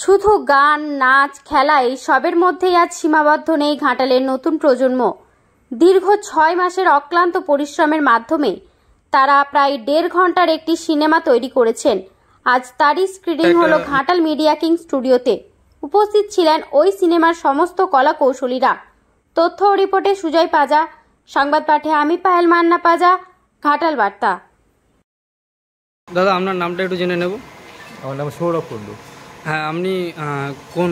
শুধু গান, নাচ, খেলা এই সবের মধ্যেই আজ সীমাবদ্ধ নেই ঘাটালের নতুন প্রজন্ম। দীর্ঘ 6 মাসের অক্লান্ত পরিশ্রমের মাধ্যমে তারা প্রায় 1.5 ঘন্টার একটি সিনেমা তৈরি করেছেন। আজ তারই স্ক্রিনিং হলো ঘাটাল মিডিয়া কিং স্টুডিওতে। উপস্থিত ছিলেন ওই সিনেমার সমস্ত কলা কৌশলীরা। তথ্য ও রিপোর্টে সুজয় পাজা, সংবাদ পাঠে আমি পায়েল মান্না পাজা, ঘাটাল বার্তা। দাদা, আপনার নামটা একটু জেনে নেব। আমার নাম সৌরভ কুণ্ডু। হ্যাঁ, আপনি কোন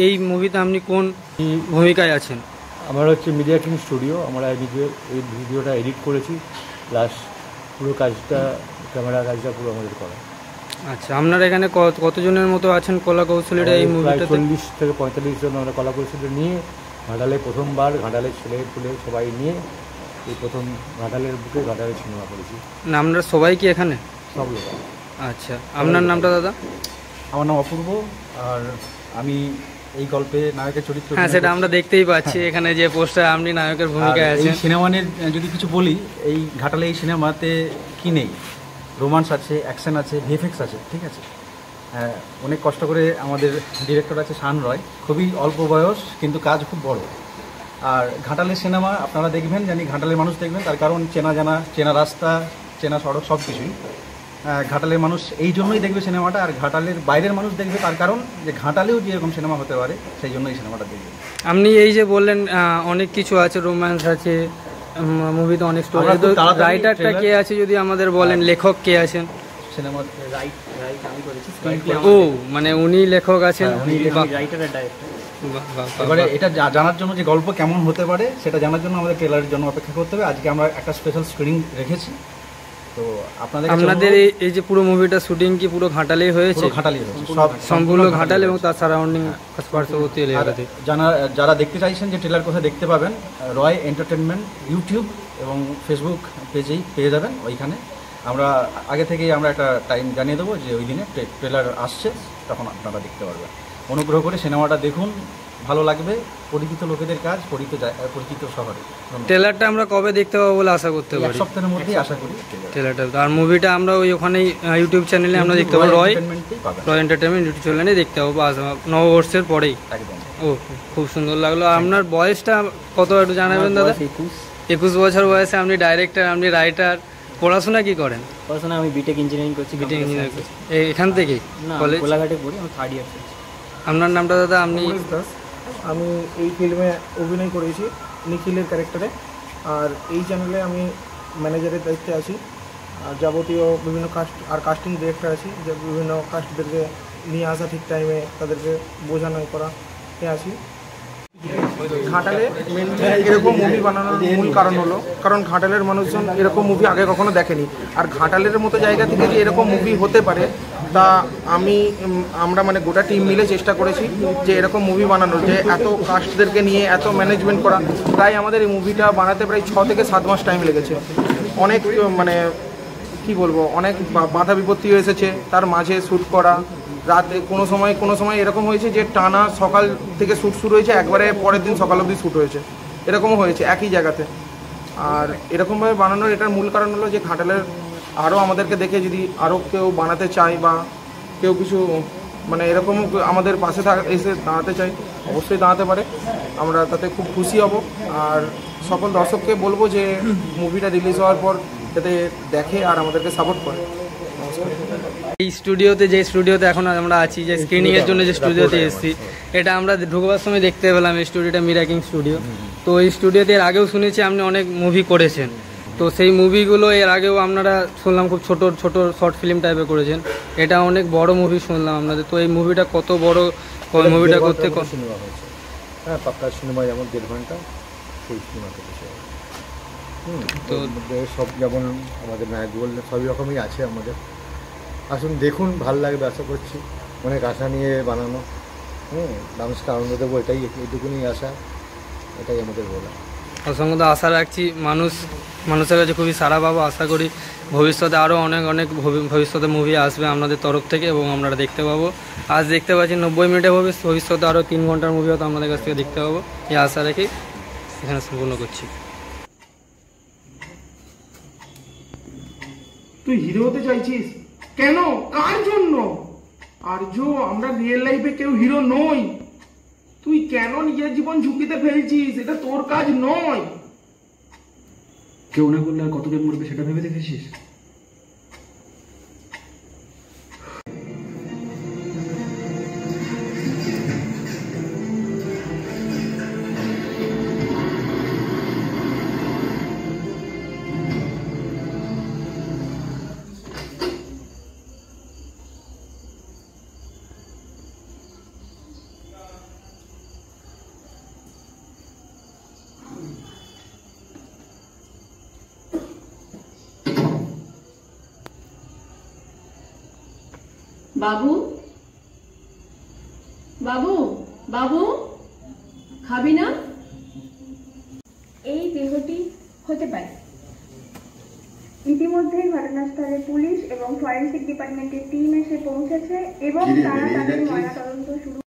এই মুভিতে আপনি কোন ভূমিকায় আছেন? আমার হচ্ছে মিডিয়া কিং স্টুডিও। আমরা এই ভিডিওটা এডিট করেছি, প্লাস পুরো কাজটা, ক্যামেরা কাজটা পুরো আমাদের করা। আচ্ছা, আপনারা এখানে কতজনের মতো আছেন কলা কৌশলীরা এই মুভিটাতে? 40 থেকে 45 জন আমরা কলা কৌশলী নিয়ে ঘাটালে প্রথমবার, ঘাটালের ছেলে পুলে সবাই নিয়ে এই প্রথম ঘাটালের বুকে ঘাটালের সিনেমা করেছি। না, আপনারা সবাই কি এখানে? সব লোক। আচ্ছা, আপনার নামটা দাদা? আমার নাম অপূর্ব, আর আমি এই গল্পে নায়কের চরিত্র। হ্যাঁ, সেটা আমরা দেখতেই পাচ্ছি এখানে যে পোস্টার, আপনি নায়কের ভূমিকায় আছেন। এই সিনেমা নিয়ে যদি কিছু বলি, এই ঘাটালে এই সিনেমাতে কি নেই? রোমান্স আছে, অ্যাকশন আছে, ভিএফএক্স আছে, ঠিক আছে। অনেক কষ্ট করে আমাদের ডিরেক্টর আছে শান রয়, খুবই অল্প বয়স কিন্তু কাজ খুব বড়। আর ঘাটালের সিনেমা আপনারা দেখবেন, জানি ঘাটালের মানুষ দেখবেন, তার কারণ চেনা রাস্তা, চেনা সড়ক, সব কিছুই। ঘাটালের মানুষ এই জন্যই দেখবে সিনেমাটা, আর ঘাটালের বাইরের মানুষ দেখবে তার কারণ যে ঘাটালেও যেরকম সিনেমা হতে পারে, সেই জন্য এই সিনেমাটা দেখবে। আপনি এই যে বললেন অনেক কিছু আছে, রোম্যান্স আছে মুভিতে, অনেক স্টোরি। রাইটারটা কে আছে যদি আমাদের বলেন, লেখক কে আছেন সিনেমার? রাইট আমি করেছি। ও, মানে উনি লেখক আছেন, রাইটার আর ডাইরেক্টর। এবারে এটা জানার জন্য যে গল্প কেমন হতে পারে, সেটা জানার জন্য আমাদের ট্রেলারের জন্য অপেক্ষা করতে হবে। আজকে আমরা একটা স্পেশাল স্ক্রিনিং রেখেছি। তো আপনাদের এই যে পুরো মুভিটা শুটিং কি পুরো ঘাটালেই হয়েছে? ঘাটালেই হয়েছে, সম্পূর্ণ ঘাটাল এবং তার সারাউন্ডিং পার্শ্ববর্তী এলাকাতে। যারা দেখতে চাইছেন যে ট্রেলার কোথায় দেখতে পাবেন, রয় এন্টারটেনমেন্ট ইউটিউব এবং ফেসবুক পেজেই পেয়ে যাবেন। ওইখানে আমরা আগে থেকেই আমরা একটা টাইম জানিয়ে দেবো যে ওই দিনে ট্রেলার আসছে, তখন আপনারা দেখতে পারবেন। অনুগ্রহ করে সিনেমাটা দেখুন, ভালো লাগবে। পরিচিত লোকেদের কাজ, পরিচিত শহরে। ট্রেলারটা আমরা কবে দেখতে পাবো বলে আশা করতে পারি? 1 সপ্তাহের মধ্যেই আশা করি ট্রেলারটা। আর মুভিটা আমরা ওখানেই ইউটিউব চ্যানেলে আমরা দেখতে পাবো, রয় এন্টারটেনমেন্ট ইউটিউব চ্যানেলে দেখতে পাবো নববর্ষের পরেই। একদম। ও, খুব সুন্দর লাগলো। আপনার বয়সটা কত একটু জানাবেন দাদা? 21 বছর বয়সে আপনি ডাইরেক্টর, আপনি রাইটার। পড়াশোনা কি করেন? পড়াশোনা আমি বিটেক ইঞ্জিনিয়ারিং করছি। বিটেক ইঞ্জিনিয়ারিং করছি এখান থেকেই? কলেজ কোলাঘাটে পড়ি, আমি 3rd ইয়ার করছি। আপনার নামটা দাদা? আপনি? আমি এই ফিল্মে অভিনয় করেছি নিখিলের ক্যারেক্টারে, আর এই চ্যানেলে আমি ম্যানেজারের দায়িত্বে আছি। আর যাবতীয় বিভিন্ন কাস্টিং ডিরেক্টর আছি, যে বিভিন্ন কাস্টদেরকে নিয়ে আসা, ঠিক টাইমে তাদেরকে বোঝানো করা আছি। ঘাটালে মেনলি এরকম মুভি বানানোর মূল কারণ হলো, কারণ ঘাটালের মানুষজন এরকম মুভি আগে কখনো দেখেনি। আর ঘাটালের মতো জায়গা থেকে যে এরকম মুভি হতে পারে, তা আমরা মানে গোটা টিম মিলে চেষ্টা করেছি যে এরকম মুভি বানানোর, যে এত কাস্টদেরকে নিয়ে এত ম্যানেজমেন্ট করা। তাই আমাদের এই মুভিটা বানাতে প্রায় 6 থেকে 7 মাস টাইম লেগেছে। অনেক মানে কি বলবো, অনেক বাধা বিপত্তি এসেছে তার মাঝে শ্যুট করা। রাতে কোনো সময় এরকম হয়েছে যে টানা সকাল থেকে শ্যুট শুরু হয়েছে, একবারে পরের দিন সকাল অবধি শ্যুট হয়েছে, এরকমও হয়েছে একই জায়গাতে। আর এরকমভাবে বানানোর এটার মূল কারণ হলো যে ঘাটালের আরও আমাদেরকে দেখে যদি আরও কেউ বানাতে চায় বা কেউ কিছু মানে এরকম আমাদের পাশে এসে দাঁড়াতে চাই, অবশ্যই দাঁড়াতে পারে। আমরা তাতে খুব খুশি হব। আর সকল দর্শককে বলবো যে মুভিটা রিলিজ হওয়ার পর যাতে দেখে আর আমাদেরকে সাপোর্ট করে। এই স্টুডিওতে, যে স্টুডিওতে এখন আমরা আছি, যে স্ক্রিনিং এর জন্য যে স্টুডিওতে এসেছি, এটা আমরা ঢুকবার সময় দেখতে পেলাম এই স্টুডিওটা মিডিয়া কিং স্টুডিও। তো এই স্টুডিওতে এর আগেও শুনেছি আপনি অনেক মুভি করেছেন। তো সেই মুভিগুলো এর আগেও আপনারা শুনলাম খুব ছোট ছোট শর্ট ফিল্ম টাইপের করেছেন। এটা অনেক বড় মুভি শুনলাম আপনাদের। তো এই মুভিটা কত বড়? মুভিটা করতে সিনেমা হয়েছে। হ্যাঁ, পাক্কা সিনেমা, যেমন 1.5 ঘন্টা, সেই সিনেমা করেছে। তো সব যেমন আমাদের নায়ক বললে সবই রকমই আছে আমাদের। আসুন দেখুন, ভালো লাগবে আশা করছি। অনেক আশা নিয়ে বানানো, মানুষকে আনন্দ দেবো, এইটুকুনি আশা, এটাই আমাদের বলা। অসংখ্য আশা রাখছি মানুষের কাছে খুবই সাড়া পাবো। আশা করি ভবিষ্যতে আরও অনেক ভবিষ্যতে মুভি আসবে আপনাদের তরফ থেকে এবং আমরা দেখতে পাবো। আজ দেখতে পাচ্ছি 90 মিনিটে ভবিষ্যতে আরও 3 ঘন্টার মুভি হয়তো আপনাদের কাছ থেকে দেখতে পাবো, এই আশা রেখে এখানে সম্পূর্ণ করছি। তুই হিরো হতে চাইছিস কেন? কার জন্য? আর্য, আমরা রিয়েল লাইফে কেউ হিরো নই। তুই কেন নিজের জীবন ঝুঁকিতে ফেলছিস? এটা তোর কাজ নয়। কেউ না করলে আর কতজন মরবে সেটা ভেবে দেখেছিস? বাবু, বাবু, বাবু, খাবি না? এই দেহটি হতে পারে। ইতিমধ্যেই ঘটনাস্থলে পুলিশ এবং ফরেনসিক ডিপার্টমেন্টের টিম এসে পৌঁছেছে এবং তারা তাদের ময়নাতদন্ত